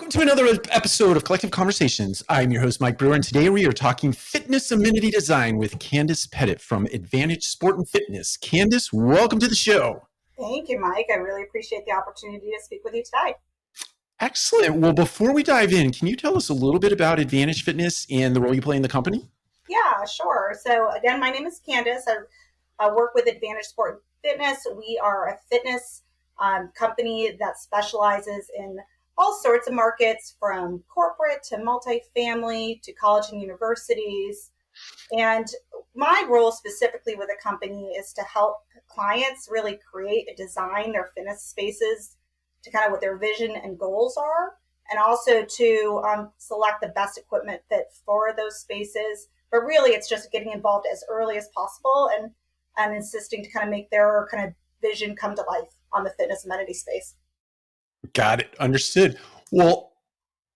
Welcome to another episode of Collective Conversations. I'm your host, Mike Brewer, and today we are talking fitness amenity design with Candace Pettit from Advantage Sport and Fitness. Candace, welcome to the show. Thank you, Mike. I really appreciate the opportunity to speak with you today. Excellent. Well, before we dive in, can you tell us a little bit about Advantage Fitness and the role you play in the company? Yeah, sure. So again, my name is Candace. I work with Advantage Sport and Fitness. We are a fitness company that specializes in all sorts of markets, from corporate to multifamily to college and universities. And my role specifically with the company is to help clients really create and design their fitness spaces to kind of what their vision and goals are, and also to select the best equipment fit for those spaces. But really, it's just getting involved as early as possible and insisting to kind of make their kind of vision come to life on the fitness amenity space. Got it. Understood. Well,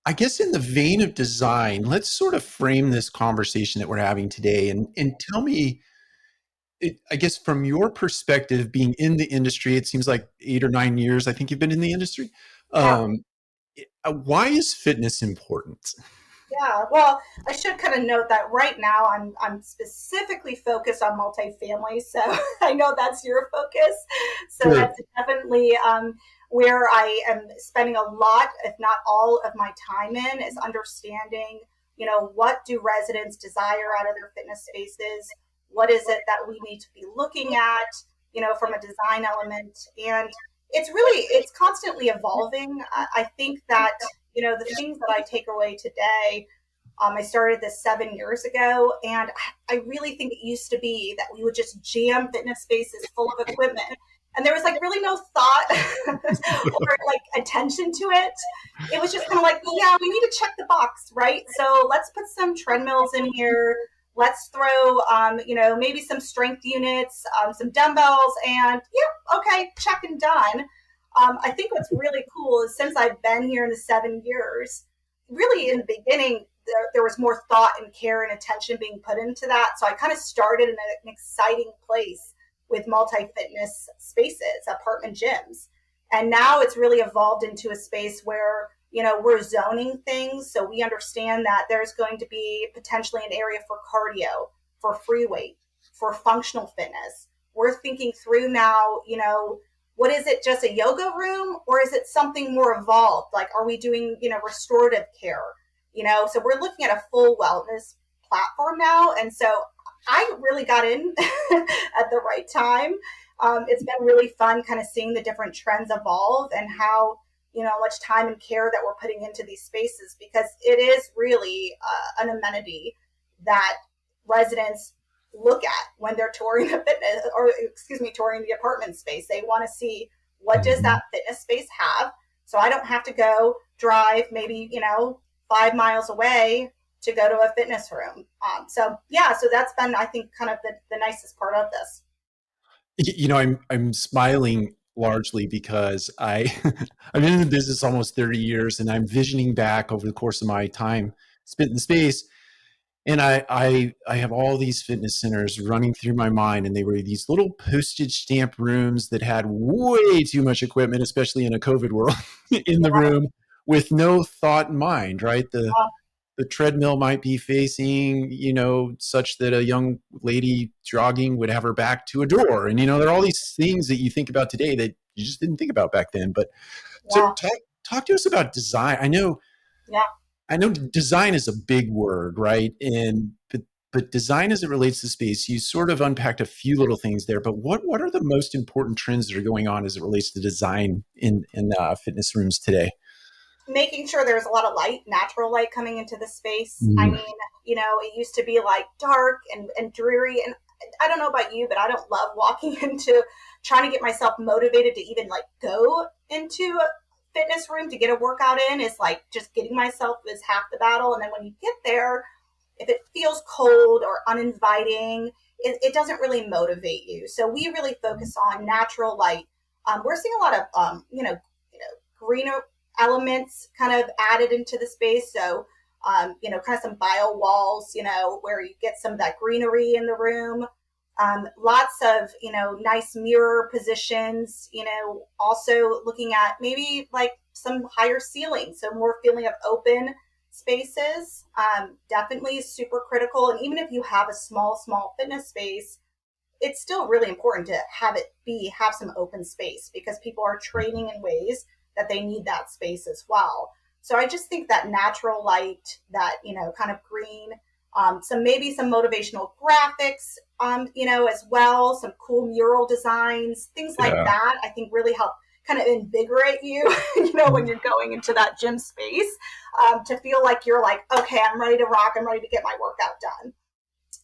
I guess in the vein of design, let's sort of frame this conversation that we're having today and tell me, I guess from your perspective, being in the industry, it seems like 8 or 9 years, I think you've been in the industry. Yeah. Why is fitness important? Yeah, well, I should kind of note that right now I'm specifically focused on multifamily, so I know that's your focus. So Sure. That's definitely where I am spending a lot, if not all, of my time in, is understanding, what do residents desire out of their fitness spaces? What is it that we need to be looking at, from a design element? And it's constantly evolving. I think that, the things that I take away today, I started this 7 years ago, and I really think it used to be that we would just jam fitness spaces full of equipment, and there was really no thought or attention to it. It was just kind of yeah, we need to check the box, right? So let's put some treadmills in here. Let's throw, maybe some strength units, some dumbbells, and okay, check and done. I think what's really cool is since I've been here in the 7 years, really in the beginning, there was more thought and care and attention being put into that. So I kind of started in an exciting place with multi-fitness spaces, apartment gyms. And now it's really evolved into a space where, we're zoning things. So we understand that there's going to be potentially an area for cardio, for free weight, for functional fitness. We're thinking through now, what is it, just a yoga room, or is it something more evolved? Are we doing, restorative care? So we're looking at a full wellness platform now. And so I really got in at the right time. It's been really fun kind of seeing the different trends evolve and how, much time and care that we're putting into these spaces, because it is really an amenity that residents look at when they're touring the fitness, or touring the apartment space. They want to see, what does that fitness space have? So I don't have to go drive maybe, 5 miles away to go to a fitness room. So that's been, I think, kind of the nicest part of this. I'm smiling largely because I've been in the business almost 30 years, and I'm visioning back over the course of my time spent in the space. And I have all these fitness centers running through my mind, and they were these little postage stamp rooms that had way too much equipment, especially in a COVID world, in the room with no thought in mind, right? The treadmill might be facing, such that a young lady jogging would have her back to a door. And, there are all these things that you think about today that you just didn't think about back then. But so talk to us about design. I know design is a big word, right? But design as it relates to space, you sort of unpacked a few little things there. But what are the most important trends that are going on as it relates to design in fitness rooms today? Making sure there's a lot of light, natural light coming into the space. I mean, it used to be dark and dreary. And I don't know about you, but I don't love walking into trying to get myself motivated to even go into a fitness room to get a workout in. Is just getting myself is half the battle. And then when you get there, if it feels cold or uninviting, it doesn't really motivate you. So we really focus on natural light. We're seeing a lot of, greener elements kind of added into the space. So, kind of some bio walls, where you get some of that greenery in the room. Lots of, nice mirror positions, also looking at maybe some higher ceilings, so more feeling of open spaces. Definitely super critical. And even if you have a small fitness space, it's still really important to have some open space, because people are training in ways that they need that space as well. So I just think that natural light, that, kind of green, maybe some motivational graphics, as well, some cool mural designs, things like Yeah. that, I think really help kind of invigorate you, when you're going into that gym space, to feel like you're like, okay, I'm ready to rock. I'm ready to get my workout done.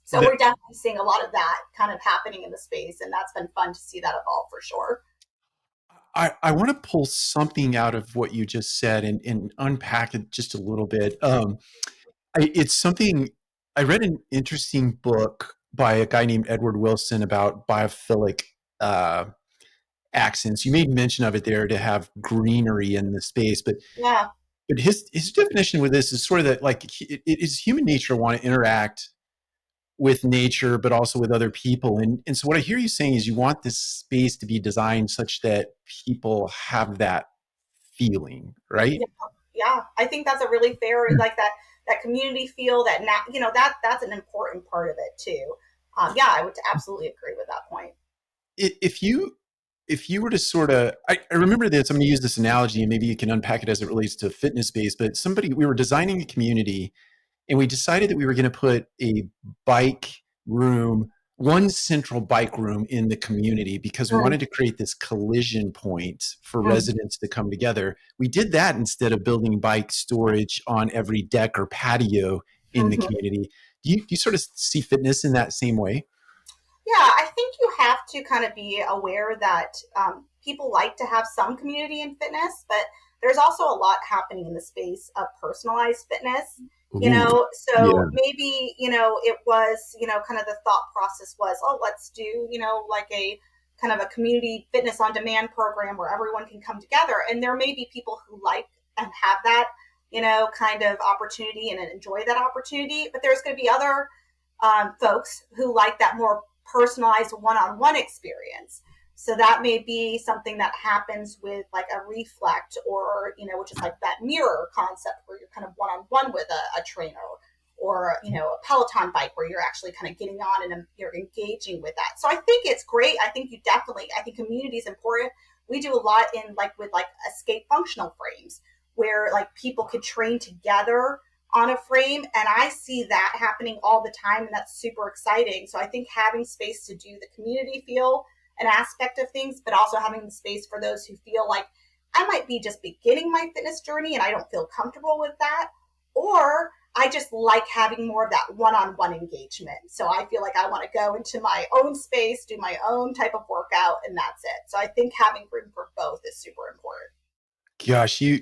So we're definitely seeing a lot of that kind of happening in the space, and that's been fun to see that evolve for sure. I want to pull something out of what you just said and unpack it just a little bit. It's something I read an interesting book by a guy named Edward Wilson about biophilic uh, accents. You made mention of it there, to have greenery in the space, Yeah. but his definition with this is sort of that, like, it is human nature to want to interact with nature, but also with other people. And so what I hear you saying is you want this space to be designed such that people have that feeling, right? Yeah, yeah. I think that's a really fair, like that community feel, that that's an important part of it too. Yeah, I would absolutely agree with that point. If you were to sort of, I remember this, I'm going to use this analogy and maybe you can unpack it as it relates to fitness space, but we were designing a community and we decided that we were going to put a bike room, one central bike room in the community, because we wanted to create this collision point for Mm-hmm. residents to come together. We did that instead of building bike storage on every deck or patio in the community. Do you sort of see fitness in that same way? Yeah, I think you have to kind of be aware that people like to have some community in fitness, but there's also a lot happening in the space of personalized fitness. Ooh, So yeah. maybe, it was, kind of the thought process was, oh, let's do, like a kind of a community fitness on demand program where everyone can come together. And there may be people who like and have that, kind of opportunity and enjoy that opportunity, but there's going to be other folks who like that more personalized one-on-one experience. So that may be something that happens with like a reflect, or, which is like that mirror concept where you're kind of one-on-one with a trainer, or, a Peloton bike where you're actually kind of getting on and you're engaging with that. So I think it's great. I think community is important. We do a lot in like with like escape functional frames where like people could train together on a frame, and I see that happening all the time, and that's super exciting. So I think having space to do the community feel an aspect of things, but also having the space for those who feel like I might be just beginning my fitness journey and I don't feel comfortable with that, or I just like having more of that one-on-one engagement. So I feel like I want to go into my own space, do my own type of workout, and that's it. So I think having room for both is super important. Gosh, you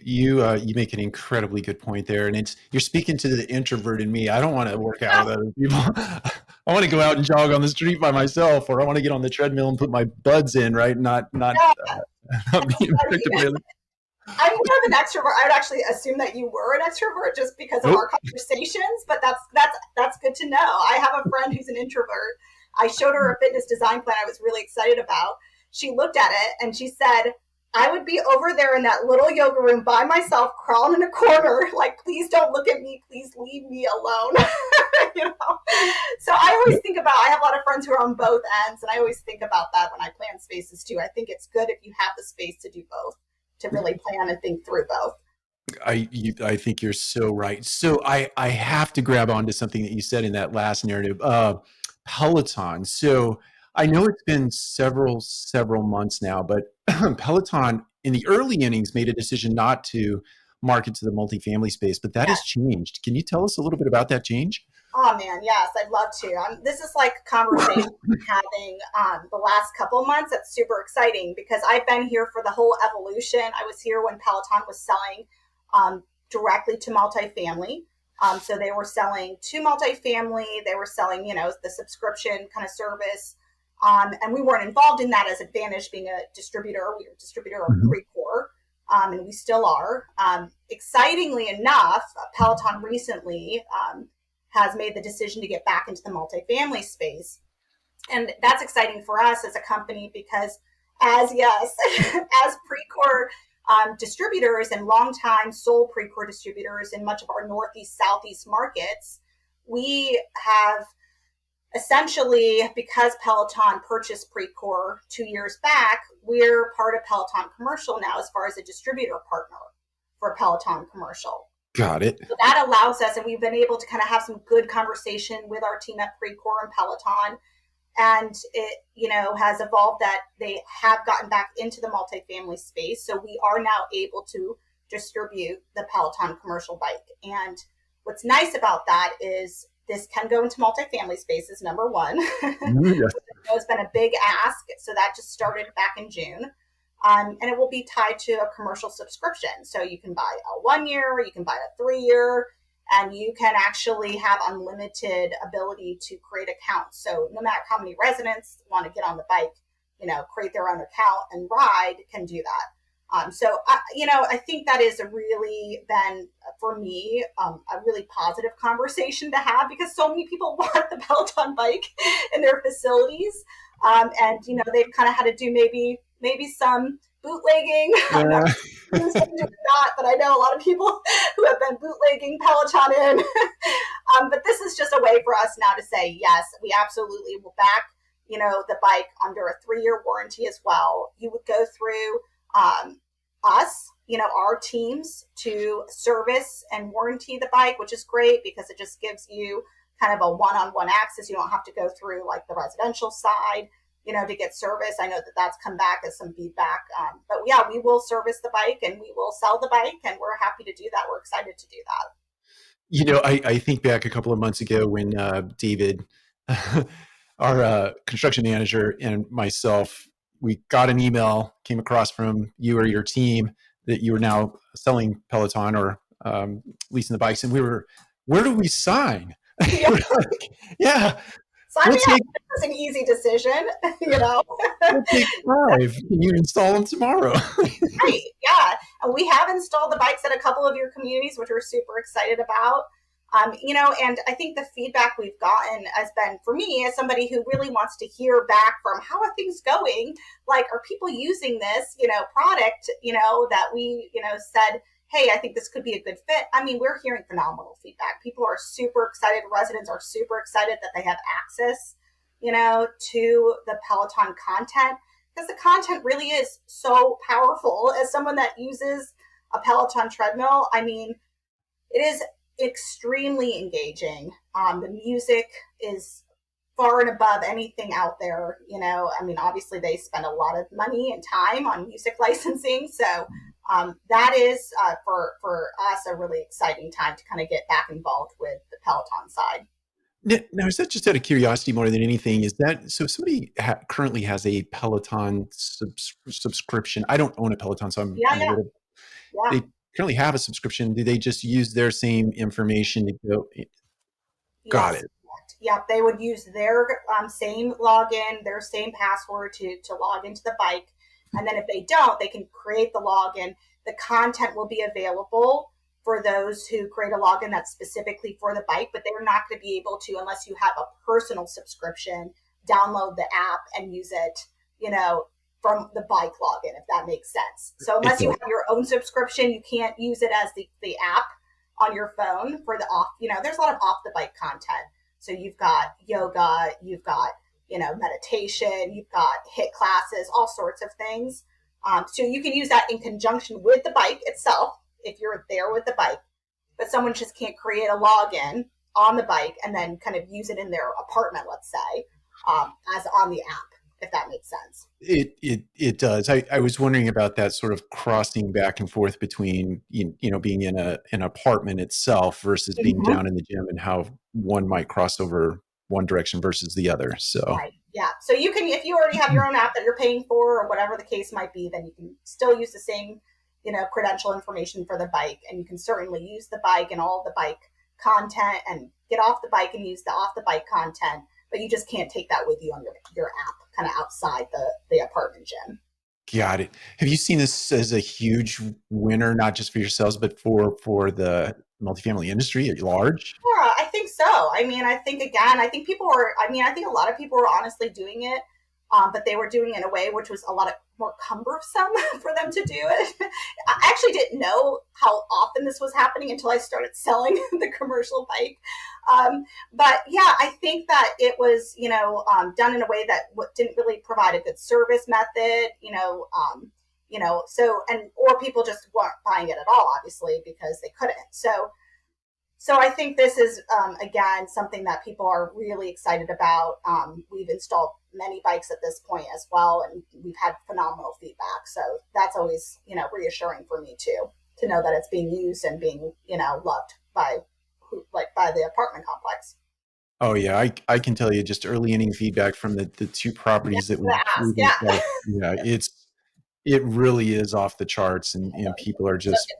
make an incredibly good point there, and you're speaking to the introvert in me. I don't want to work out with other people. I want to go out and jog on the street by myself, or I want to get on the treadmill and put my buds in, right? Not Yeah, not that's be funny. affected by other. I'm more of an extrovert. I would actually assume that you were an extrovert just because of Nope. our conversations, but that's good to know. I have a friend who's an introvert. I showed her a fitness design plan I was really excited about. She looked at it and she said, I would be over there in that little yoga room by myself, crawling in a corner, like, please don't look at me, please leave me alone. you know? So I have a lot of friends who are on both ends, and I always think about that when I plan spaces too. I think it's good if you have the space to do both, to really plan and think through both. I think you're so right. So I have to grab onto something that you said in that last narrative. Peloton. So I know it's been several months now, but Peloton in the early innings made a decision not to market to the multifamily space, but that Yeah. has changed. Can you tell us a little bit about that change? Oh man, yes, I'd love to. This is like a conversation I'm having the last couple of months. That's super exciting because I've been here for the whole evolution. I was here when Peloton was selling directly to multifamily. So they were selling to multifamily. They were selling, the subscription kind of service. And we weren't involved in that as Advantage being a distributor. We were a distributor of Mhm. PrePackaged, and we still are. Excitingly enough, Peloton recently has made the decision to get back into the multifamily space. And that's exciting for us as a company because as yes, as Precore distributors and longtime sole Precore distributors in much of our Northeast, Southeast markets, we have essentially, because Peloton purchased Precore 2 years back, we're part of Peloton Commercial now as far as a distributor partner for Peloton Commercial. Got it. So that allows us, and we've been able to kind of have some good conversation with our team at Precore and Peloton. And it, has evolved that they have gotten back into the multifamily space. So we are now able to distribute the Peloton commercial bike. And what's nice about that is this can go into multifamily spaces, number one. Yes. It's been a big ask. So that just started back in June. And it will be tied to a commercial subscription. So you can buy a 1 year, you can buy a 3 year, and you can actually have unlimited ability to create accounts. So no matter how many residents want to get on the bike, create their own account and ride, can do that. So I think that is really been, for me, a really positive conversation to have, because so many people want the Peloton bike in their facilities. And they've kind of had to do maybe some bootlegging. I'm not but I know a lot of people who have been bootlegging Peloton in. But this is just a way for us now to say, yes, we absolutely will back, the bike under a 3-year warranty as well. You would go through us, our teams, to service and warranty the bike, which is great because it just gives you kind of a one-on-one access. You don't have to go through like the residential side, to get service. I know that that's come back as some feedback. But yeah, we will service the bike and we will sell the bike, and we're happy to do that. We're excited to do that. I think back a couple of months ago when David, our construction manager, and myself, we got an email, came across from you or your team that you were now selling Peloton or leasing the bikes. And we were, where do we sign? Yeah. Yeah. Sign me up. It was an easy decision, We'll take 5. Can you install them tomorrow? Right. Yeah. And we have installed the bikes at a couple of your communities, which we're super excited about. And I think the feedback we've gotten has been, for me, as somebody who really wants to hear back from how are things going, like, are people using this, product, that we, said, hey, I think this could be a good fit. I mean, we're hearing phenomenal feedback. People are super excited. Residents are super excited that they have access, to the Peloton content, because the content really is so powerful. As someone that uses a Peloton treadmill, I mean, it is extremely engaging. The music is far and above anything out there. I mean, obviously they spend a lot of money and time on music licensing. So that is for us a really exciting time to kind of get back involved with the Peloton side. Now, is that just out of curiosity more than anything? Is that so? If somebody currently has a Peloton subscription. I don't own a Peloton, so I'm Yeah. They currently have a subscription. Do they just use their same information to go? Got it. Yeah, they would use their same login, their same password to log into the bike. And then if they don't, they can create the login. The content will be available for those who create a login that's specifically for the bike, but they're not going to be able to, unless you have a personal subscription, download the app and use it, from the bike login, if that makes sense. So unless you have your own subscription, you can't use it as the app on your phone for the off, there's a lot of off the bike content. So you've got yoga, you've got, meditation, you've got HIIT classes, all sorts of things. So you can use that in conjunction with the bike itself, if you're there with the bike, but someone just can't create a login on the bike and then kind of use it in their apartment, let's say, as on the app, if that makes sense. It does. I was wondering about that sort of crossing back and forth between, being in an apartment itself versus being down in the gym, and how one might cross over one direction versus the other. So, right. Yeah. So you can, if you already have your own app that you're paying for or whatever the case might be, then you can still use the same, credential information for the bike. And you can certainly use the bike and all the bike content and get off the bike and use the off the bike content, but you just can't take that with you on your app kind of outside the apartment gym. Got it. Have you seen this as a huge winner, not just for yourselves, but for the multifamily industry at large? Yeah, I think so. I mean, I think I think a lot of people were honestly doing it, but they were doing it in a way which was a lot more cumbersome for them to do it. I actually didn't know how often this was happening until I started selling the commercial bike. But yeah, I think that it was, done in a way that didn't really provide a good service method, or people just weren't buying it at all, obviously, because they couldn't. So I think this is, again, something that people are really excited about. We've installed many bikes at this point as well, and we've had phenomenal feedback. So that's always, reassuring for me too, to know that it's being used and being, loved by the apartment complex. Oh yeah, I can tell you just early inning feedback from the two properties that we've Yeah. installed. Yeah, it really is off the charts, and people are just,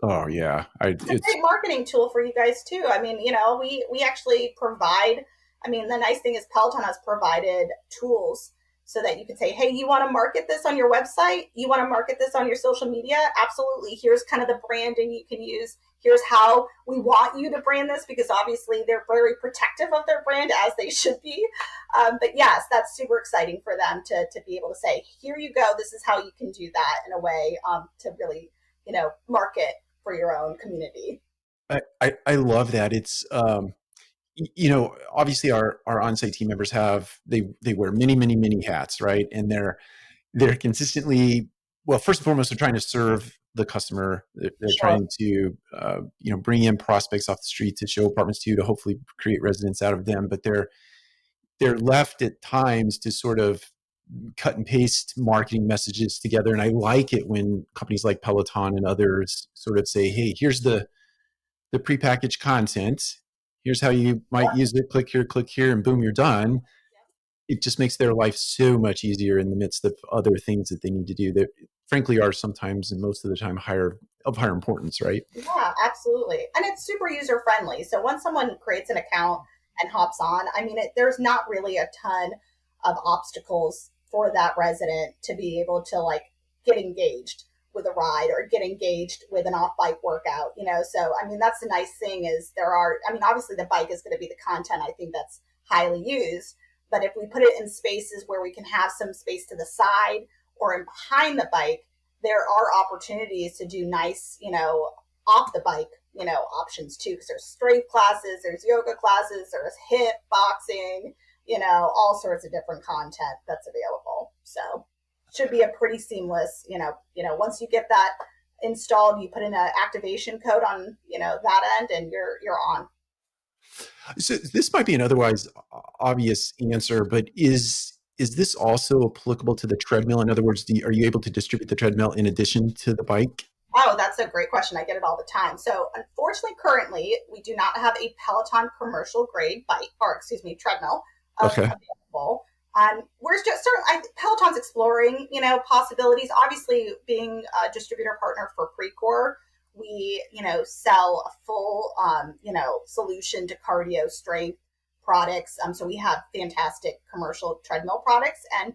oh yeah, It's a great marketing tool for you guys too. I mean, we actually provide. I mean, the nice thing is Peloton has provided tools so that you can say, hey, you want to market this on your website? You want to market this on your social media? Absolutely. Here's kind of the branding you can use. Here's how we want you to brand this, because obviously they're very protective of their brand, as they should be. But yes, that's super exciting for them to be able to say, here you go. This is how you can do that in a way to really, market for your own community. I love that. It's obviously our on-site team members they wear many hats, right? And they're consistently, well, first and foremost, they're trying to serve the customer. They're Sure. trying to bring in prospects off the street to show apartments to hopefully create residents out of them. But they're left at times to sort of cut and paste marketing messages together. And I like it when companies like Peloton and others sort of say, hey, here's the prepackaged content. Here's how you might use it. Click here, and boom, you're done. It just makes their life so much easier in the midst of other things that they need to do that frankly are sometimes, and most of the time, of higher importance, right? Yeah, absolutely. And it's super user friendly. So once someone creates an account and hops on, I mean, there's not really a ton of obstacles for that resident to be able to get engaged with a ride or get engaged with an off-bike workout, So, I mean, that's the nice thing is obviously the bike is going to be the content. I think that's highly used. But if we put it in spaces where we can have some space to the side or in behind the bike, there are opportunities to do nice, off the bike, options too. Because there's strength classes, there's yoga classes, there's hip boxing, all sorts of different content that's available. So should be a pretty seamless, once you get that installed, you put in an activation code on, that end, and you're on. So this might be an otherwise obvious answer, but is this also applicable to the treadmill? In other words, are you able to distribute the treadmill in addition to the bike? Oh, that's a great question. I get it all the time. So unfortunately, currently, we do not have a Peloton commercial grade bike, treadmill available. We're just Peloton's exploring, possibilities. Obviously, being a distributor partner for Precor, we, sell a full, solution to cardio strength products. So we have fantastic commercial treadmill products. And,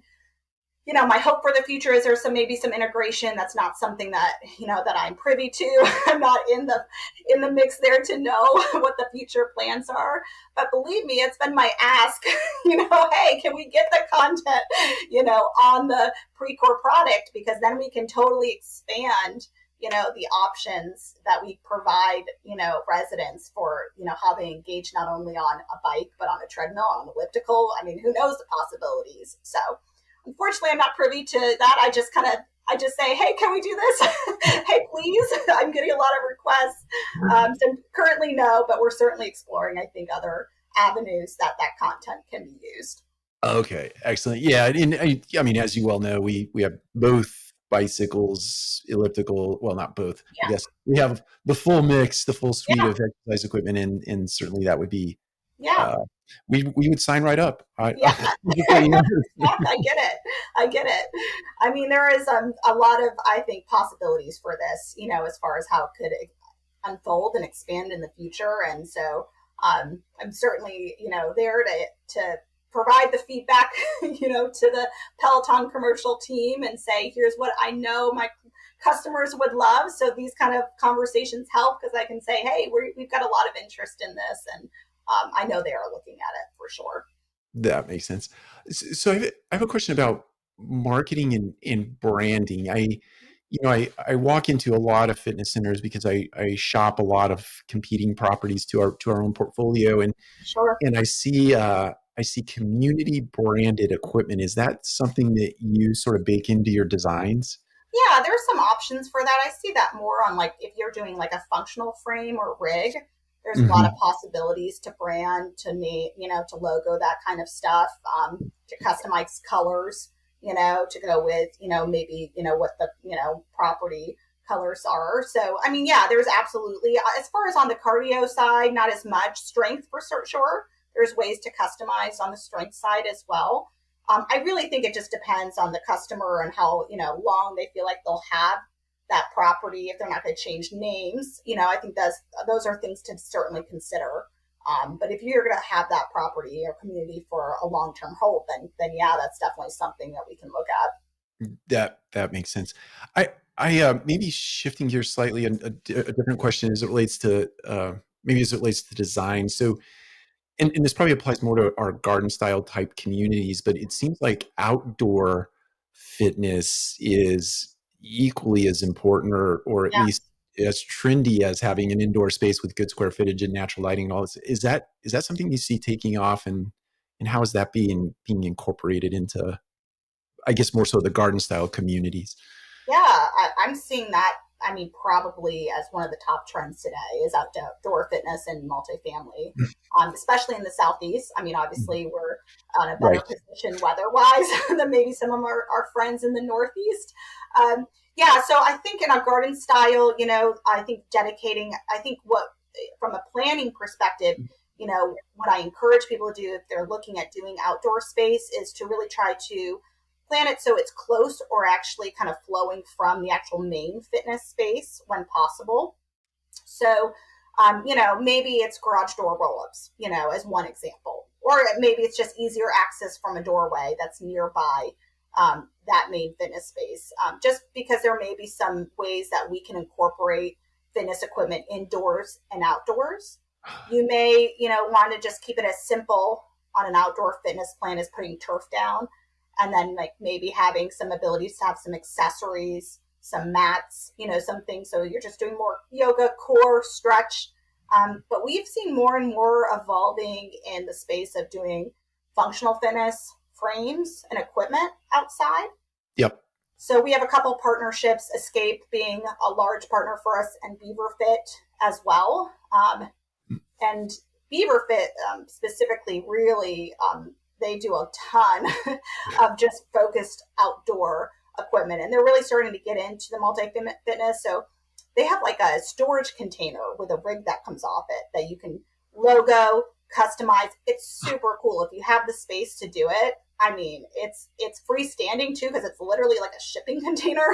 my hope for the future is there's maybe some integration. That's not something that, that I'm privy to. I'm not in the mix there to know what the future plans are. But believe me, it's been my ask, hey, can we get the content, on the Precor product? Because then we can totally expand the options that we provide, residents for, how they engage not only on a bike, but on a treadmill, on an elliptical. I mean, who knows the possibilities? So unfortunately, I'm not privy to that. I just say, hey, can we do this? Hey, please. I'm getting a lot of requests. So currently, no, but we're certainly exploring, I think, other avenues that content can be used. Okay, excellent. Yeah, and I mean, as you well know, we have both bicycles, elliptical. Well, not both. Yeah. I guess we have the full mix, the full suite of exercise equipment, and certainly that would be. Yeah. We would sign right up. I get it. I mean, there is a lot of, I think, possibilities for this, as far as how it could unfold and expand in the future. And so I'm certainly, there to provide the feedback, to the Peloton commercial team and say, here's what I know my customers would love. So these kind of conversations help because I can say, hey, we've got a lot of interest in this. And I know they are looking at it for sure. That makes sense. So I have a question about marketing and branding. I walk into a lot of fitness centers because I shop a lot of competing properties to our own portfolio, Sure. and I see community branded equipment. Is that something that you sort of bake into your designs? Yeah, there's some options for that. I see that more on like if you're doing like a functional frame or rig, there's a lot of Hmm. possibilities to brand, to name, to logo, that kind of stuff, to customize colors, to go with, maybe, what the, property colors are. So, I mean, yeah, there's absolutely, as far as on the cardio side, not as much strength for sure. There's ways to customize on the strength side as well. I really think it just depends on the customer and how long they feel like they'll have that property. If they're not going to change names, I think those are things to certainly consider. But if you're going to have that property or community for a long term hold, then yeah, that's definitely something that we can look at. That makes sense. Maybe shifting gears slightly, a different question as it relates to maybe as it relates to design. So, and this probably applies more to our garden style type communities, but it seems like outdoor fitness is equally as important, or at Yeah. least as trendy as having an indoor space with good square footage and natural lighting and all this. Is that something you see taking off, and how is that being incorporated into, I guess, more so the garden style communities? Yeah, I'm seeing that. I mean, probably as one of the top trends today is outdoor fitness and multifamily, especially in the southeast. I mean, obviously we're on a better Right. position weather-wise than maybe some of our friends in the northeast. Yeah, so I think in a garden style, I think dedicating. I think what from a planning perspective, what I encourage people to do if they're looking at doing outdoor space is to really try to plan it so it's close or actually kind of flowing from the actual main fitness space when possible. So, maybe it's garage door roll-ups, as one example, or maybe it's just easier access from a doorway that's nearby that main fitness space. Just because there may be some ways that we can incorporate fitness equipment indoors and outdoors. You may, want to just keep it as simple on an outdoor fitness plan as putting turf down and then like maybe having some abilities to have some accessories, some mats, some things. So you're just doing more yoga, core, stretch. But we've seen more and more evolving in the space of doing functional fitness frames and equipment outside. Yep. So we have a couple partnerships, Escape being a large partner for us, and Beaver Fit as well. And Beaver Fit specifically really they do a ton of just focused outdoor equipment, and they're really starting to get into the multi-fitness. So they have like a storage container with a rig that comes off it that you can logo, customize. It's super cool if you have the space to do it. I mean, it's freestanding too because it's literally like a shipping container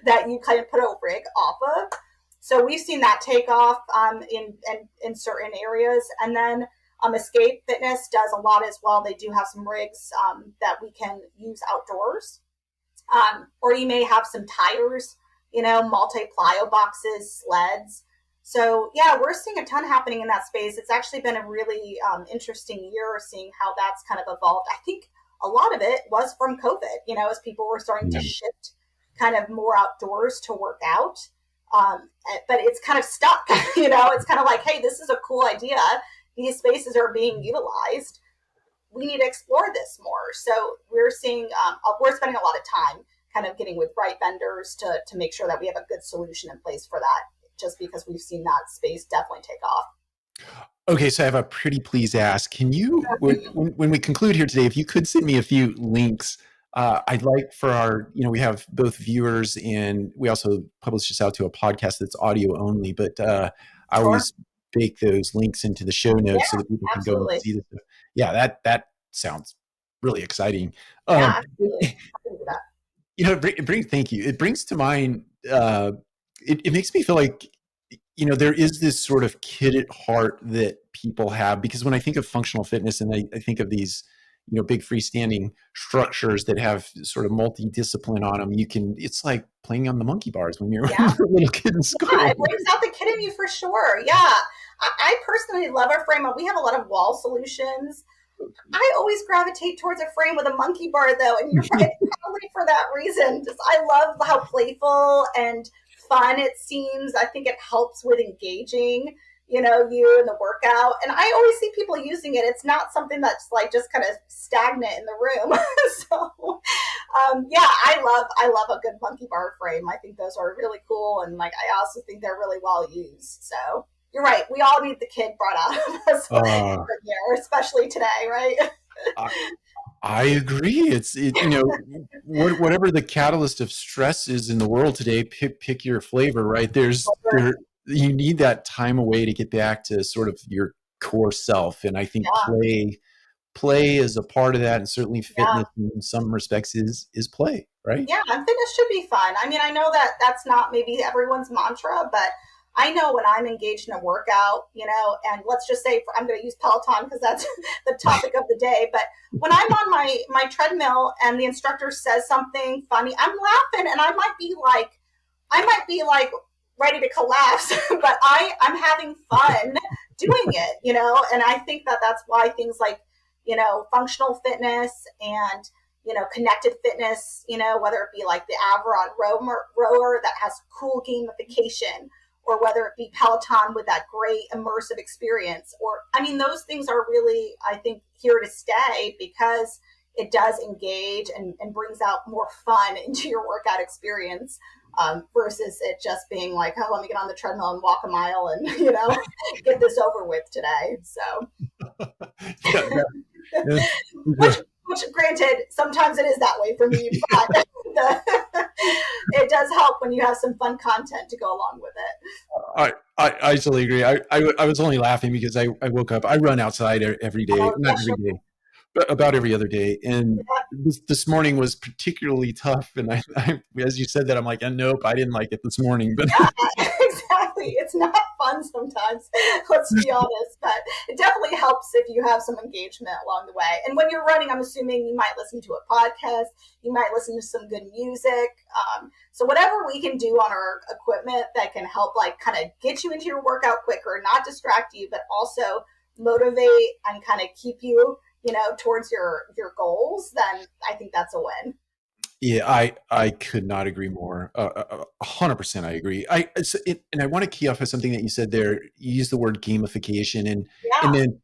that you kind of put a rig off of. So we've seen that take off in certain areas, and then Escape Fitness does a lot as well. They do have some rigs that we can use outdoors. Or you may have some tires, multi-plyo boxes, sleds. So yeah, we're seeing a ton happening in that space. It's actually been a really interesting year seeing how that's kind of evolved. I think a lot of it was from COVID, as people were starting to shift kind of more outdoors to work out. But it's kind of stuck, it's kind of like, hey, this is a cool idea. These spaces are being utilized. We need to explore this more. So we're seeing, we're spending a lot of time kind of getting with right vendors to make sure that we have a good solution in place for that, just because we've seen that space definitely take off. Okay, so I have a pretty please ask. Can you, when we conclude here today, if you could send me a few links, I'd like for our, we have both viewers and we also publish this out to a podcast that's audio only, but I Sure. always bake those links into the show Yeah, notes so that people can go and absolutely. see this. Yeah, that sounds really exciting. Yeah, Um, absolutely. I can do that. thank you. It brings to mind, it makes me feel like, there is this sort of kid at heart that people have, because when I think of functional fitness and I think of these, big freestanding structures that have sort of multidiscipline on them, it's like playing on the monkey bars when you're, Yeah. when you're a little kid in Yeah, school. it brings out the kid in you for sure. Yeah. I personally love our frame. We have a lot of wall solutions. I always gravitate towards a frame with a monkey bar, though, and you're right, probably for that reason. Just I love how playful and fun it seems. I think it helps with engaging, you in the workout. And I always see people using it. It's not something that's like just kind of stagnant in the room. So, yeah, I love a good monkey bar frame. I think those are really cool, and like I also think they're really well used. So you're right. We all need the kid brought out of us Uh, here, especially today, right? I, I agree. Whatever the catalyst of stress is in the world today, pick your flavor, right? You need that time away to get back to sort of your core self. And I think Yeah, play is a part of that. And certainly yeah. fitness in some respects is play, right? Yeah, and fitness should be fun. I mean, I know that that's not maybe everyone's mantra, but I know when I'm engaged in a workout, and let's just say I'm going to use Peloton because that's the topic of the day. But when I'm on my treadmill and the instructor says something funny, I'm laughing, and I might be like ready to collapse, but I'm having fun doing it, and I think that that's why things like, functional fitness and, connected fitness, whether it be like the Avron rower that has cool gamification, or whether it be Peloton with that great immersive experience, or, I mean, those things are really, I think, here to stay because it does engage and brings out more fun into your workout experience, versus it just being like, oh, let me get on the treadmill and walk a mile and, get this over with today. So, Yeah, yeah, which, yeah. which granted, sometimes it is that way for me, but it does help when you have some fun content to go along with it. I totally agree. I was only laughing because I woke up. I run outside every day, Oh, not yeah, every sure. day, but about every other day. And this morning was particularly tough. And as you said that, I'm like, nope, I didn't like it this morning. But Yeah, exactly. It's not fun sometimes, let's be honest, but it definitely helps if you have some engagement along the way. And when you're running, I'm assuming you might listen to a podcast, you might listen to some good music. So whatever we can do on our equipment that can help, like, kind of get you into your workout quicker, not distract you, but also motivate and kind of keep you, towards your goals, then I think that's a win. yeah, I could not agree more. 100%, I agree. And I want to key off of something that you said there. You used the word gamification, and Yeah, then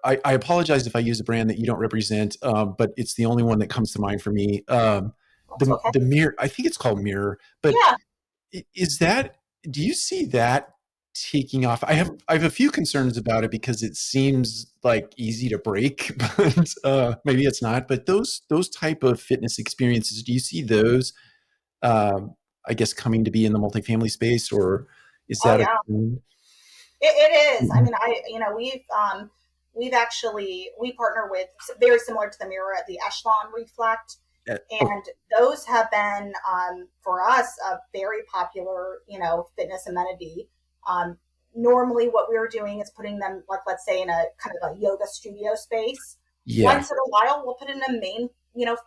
I apologize if I use a brand that you don't represent, but it's the only one that comes to mind for me. that's okay. The mirror, I think it's called Mirror, but Yeah. is that? Do you see that taking off? I have a few concerns about it because it seems like easy to break, but maybe it's not. But those type of fitness experiences, do you see those? I guess coming to be in the multifamily space, or is Oh, that a yeah. trend? It is. I mean, we've actually, we partner with, very similar to the mirror, at the Echelon Reflect, Oh, and those have been, for us, a very popular, fitness amenity. Um, Normally, what we're doing is putting them, like, let's say, in a kind of a yoga studio space. yeah, Once in a while, we'll put in a main,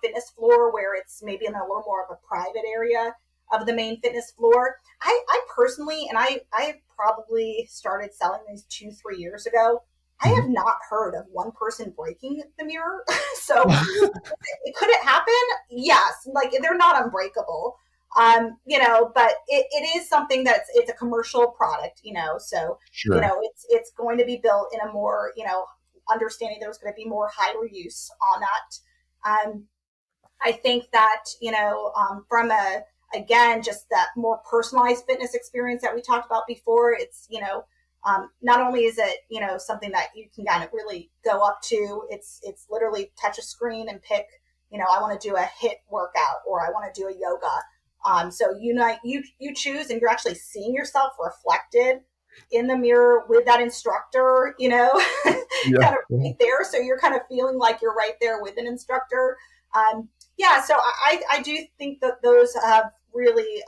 fitness floor where it's maybe in a little more of a private area of the main fitness floor. I personally, and I probably started selling these 2, 3 years ago. I have Mhm. not heard of one person breaking the mirror. So could it happen? Yes. Like, they're not unbreakable. But it is something it's a commercial product, so, Sure. it's going to be built in a more, understanding there's going to be more higher use on that. I think that, from again, just that more personalized fitness experience that we talked about before, it's, not only is it, something that you can kind of really go up to, it's literally touch a screen and pick, I want to do a HIIT workout, or I want to do a yoga. So you choose, and you're actually seeing yourself reflected in the mirror with that instructor, Yeah. kind of right there. So you're kind of feeling like you're right there with an instructor. Yeah, so I do think that those have a really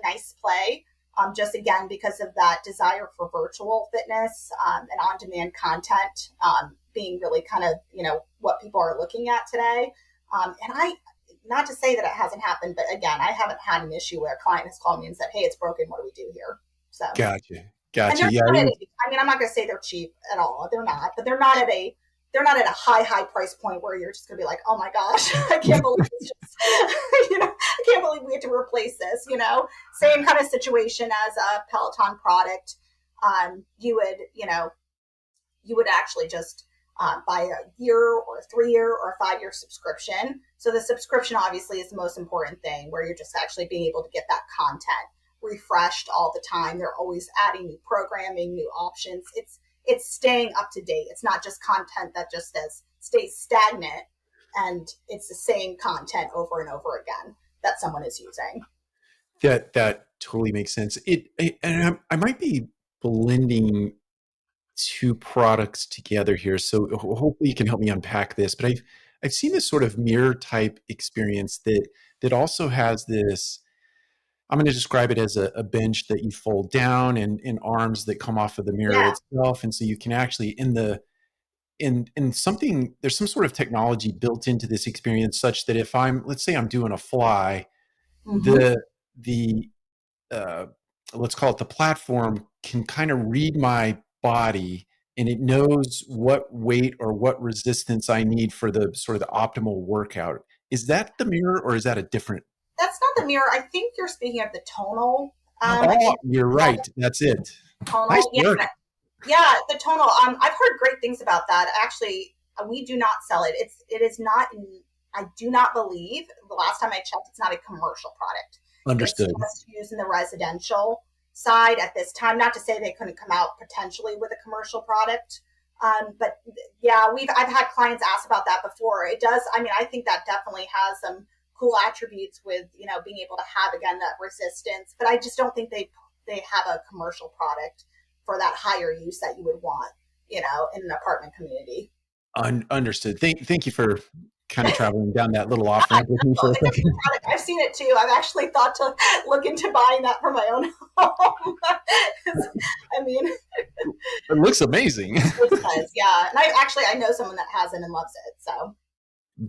nice play. Just again because of that desire for virtual fitness, and on-demand content, being really kind of, what people are looking at today. And not to say that it hasn't happened, but again, I haven't had an issue where a client has called me and said, "Hey, it's broken. What do we do here?" So, Gotcha. and Gotcha. they're Yeah. not at I mean, I'm not going to say they're cheap at all. They're not, but they're not at a they're not at a high price point where you're just gonna be like, oh my gosh, I can't believe it's just, I can't believe we had to replace this. Same kind of situation as a Peloton product. You would, you would actually just buy a year or a 3-year or a 5-year subscription. So the subscription obviously is the most important thing, where you're just actually being able to get that content refreshed all the time. They're always adding new programming, new options. It's staying up to date. It's not just content that just stays stagnant and it's the same content over and over again that someone is using. That totally makes sense. And I might be blending two products together here, so hopefully you can help me unpack this. But I've seen this sort of mirror type experience that also has this. I'm going to describe it as a bench that you fold down and arms that come off of the mirror Yeah. itself, and so you can actually in something, there's some sort of technology built into this experience such that if let's say I'm doing a fly, Mm-hmm. the uh, let's call it the platform can kind of read my body, and it knows what weight or what resistance I need for the sort of the optimal workout. Is that the mirror, or is that a different? That's not the mirror. I think you're speaking of the tonal. I Oh, think, you're yeah, right. That's it. the Nice tonal. Yeah. work. Yeah, the tonal. I've heard great things about that. Actually, we do not sell it. It is not. I do not believe, the last time I checked, it's not a commercial product. It's Understood. just used in the residential side at this time. Not to say they couldn't come out potentially with a commercial product, but yeah, I've had clients ask about that before. It does. I mean, I think that definitely has some cool attributes with being able to have again that resistance. But I just don't think they have a commercial product for that higher use that you would want, in an apartment community. Understood. Thank you for kind of traveling down that little Yeah, off ramp with me for a it's a cool second. product. I've seen it too. I've actually thought to look into buying that for my own home. I mean, it It looks amazing. does, yeah. And I know someone that has it and loves it. So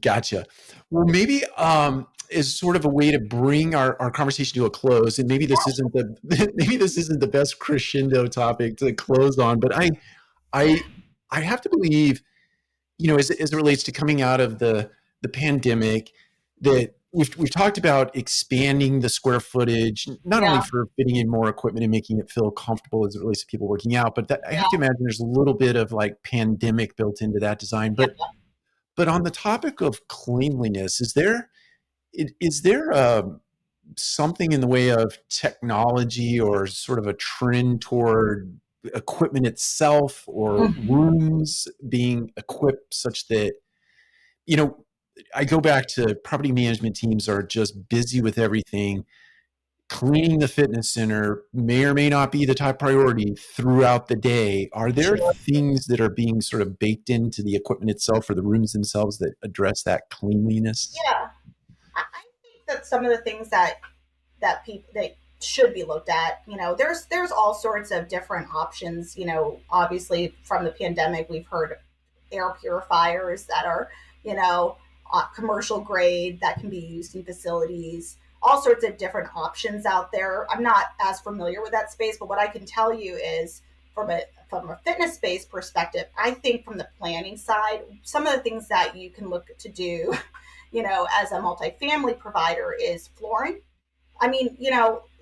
Gotcha. Well, maybe is sort of a way to bring our conversation to a close, and maybe this isn't the maybe this isn't the best crescendo topic to close on, but I I have to believe, as it relates to coming out of the pandemic, that we've talked about expanding the square footage, not only yeah, for fitting in more equipment and making it feel comfortable as it relates to people working out, but that I yeah, have to imagine there's a little bit of like pandemic built into that design. yeah. But on the topic of cleanliness, is there something in the way of technology or sort of a trend toward equipment itself or Mhm. rooms being equipped such that, you know, I go back to property management teams are just busy with everything. Cleaning the fitness center may or may not be the top priority throughout the day. Are there Sure. things that are being sort of baked into the equipment itself or the rooms themselves that address that cleanliness? Yeah. I think that some of the things that people that should be looked at, there's all sorts of different options. Obviously from the pandemic, we've heard air purifiers that are, you know, commercial grade that can be used in facilities. All sorts of different options out there. I'm not as familiar with that space, but what I can tell you is from a fitness space perspective, I think from the planning side, some of the things that you can look to do, as a multifamily provider is flooring. I mean,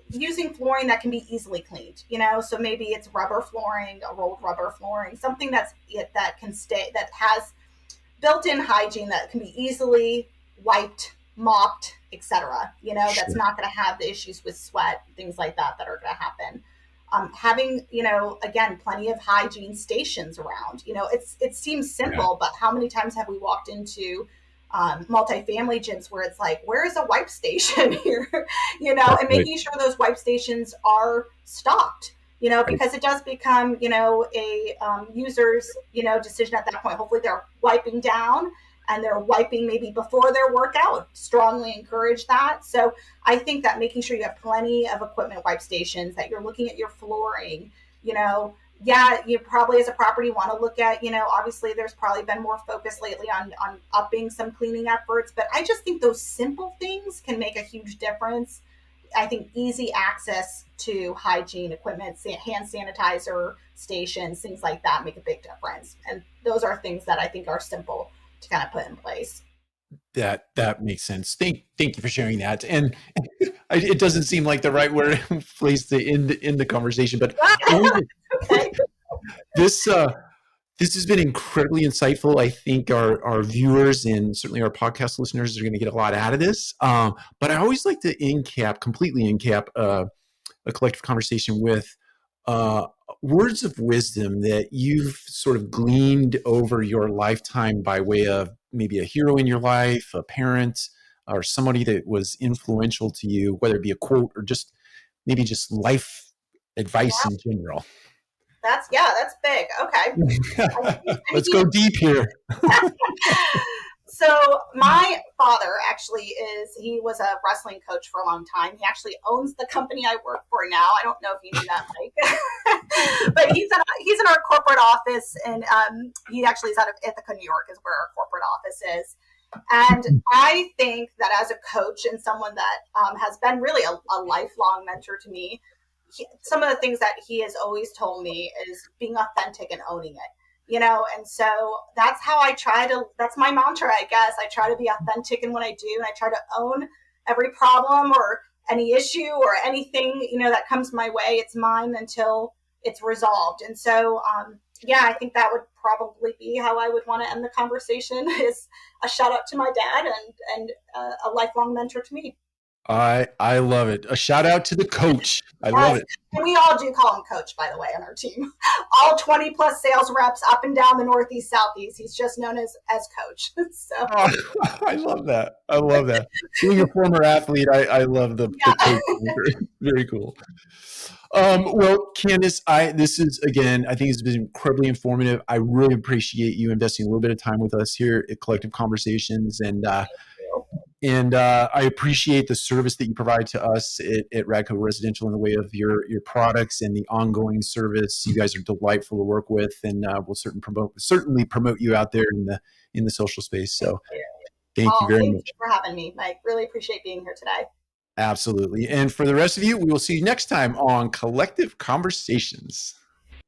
using flooring that can be easily cleaned, so maybe it's rubber flooring, a rolled rubber flooring, something that can stay, that has built-in hygiene that can be easily wiped, mopped, etc. That's Sure. not going to have the issues with sweat, things like that are going to happen. Having, again, plenty of hygiene stations around. It seems Yeah. simple, but how many times have we walked into multifamily gyms where it's like, where is a wipe station here? That's And right. making sure those wipe stations are stocked. Right. Because it does become, a user's, decision at that point. Hopefully they're wiping down and they're wiping maybe before their workout. Strongly encourage that. So I think that making sure you have plenty of equipment wipe stations, that you're looking at your flooring, you know, yeah, you probably as a property want to look at, obviously there's probably been more focus lately on upping some cleaning efforts, but I just think those simple things can make a huge difference. I think easy access to hygiene equipment, hand sanitizer stations, things like that make a big difference. And those are things that I think are simple to kind of put in place. That makes sense. Thank you for sharing that. And it doesn't seem like the right word place to end the conversation, but Okay. this this has been incredibly insightful. I think our viewers and certainly our podcast listeners are going to get a lot out of this. But I always like to completely end cap a collective conversation with uh, words of wisdom that you've sort of gleaned over your lifetime by way of maybe a hero in your life, a parent, or somebody that was influential to you, whether it be a quote or just maybe just life advice in general. That's big. Okay. Let's go deep here. So my father actually he was a wrestling coach for a long time. He actually owns the company I work for now. I don't know if you knew that, Mike, but he's in our corporate office, and he actually is out of Ithaca, New York, is where our corporate office is. And I think that as a coach and someone that has been really a lifelong mentor to me, some of the things that he has always told me is being authentic and owning it, and so that's how that's my mantra, I guess. I try to be authentic in what I do, and I try to own every problem or any issue or anything, that comes my way. It's mine until it's resolved. And so, I think that would probably be how I would want to end the conversation, is a shout out to my dad and a lifelong mentor to me. I love it. A shout out to the coach. I love it. And we all do call him coach, by the way, on our team. All 20 plus sales reps up and down the Northeast, Southeast. He's just known as coach. So I love that. I love that. Being a former athlete, I love the coach. Very cool. Well, Candace, this is, again, I think it's been incredibly informative. I really appreciate you investing a little bit of time with us here at Collective Conversations. And I appreciate the service that you provide to us at Radco Residential in the way of your products and the ongoing service. You guys are delightful to work with, and we'll certainly promote you out there in the social space. So thank you very much. Thank you for having me, Mike. Really appreciate being here today. Absolutely. And for the rest of you, we will see you next time on Collective Conversations.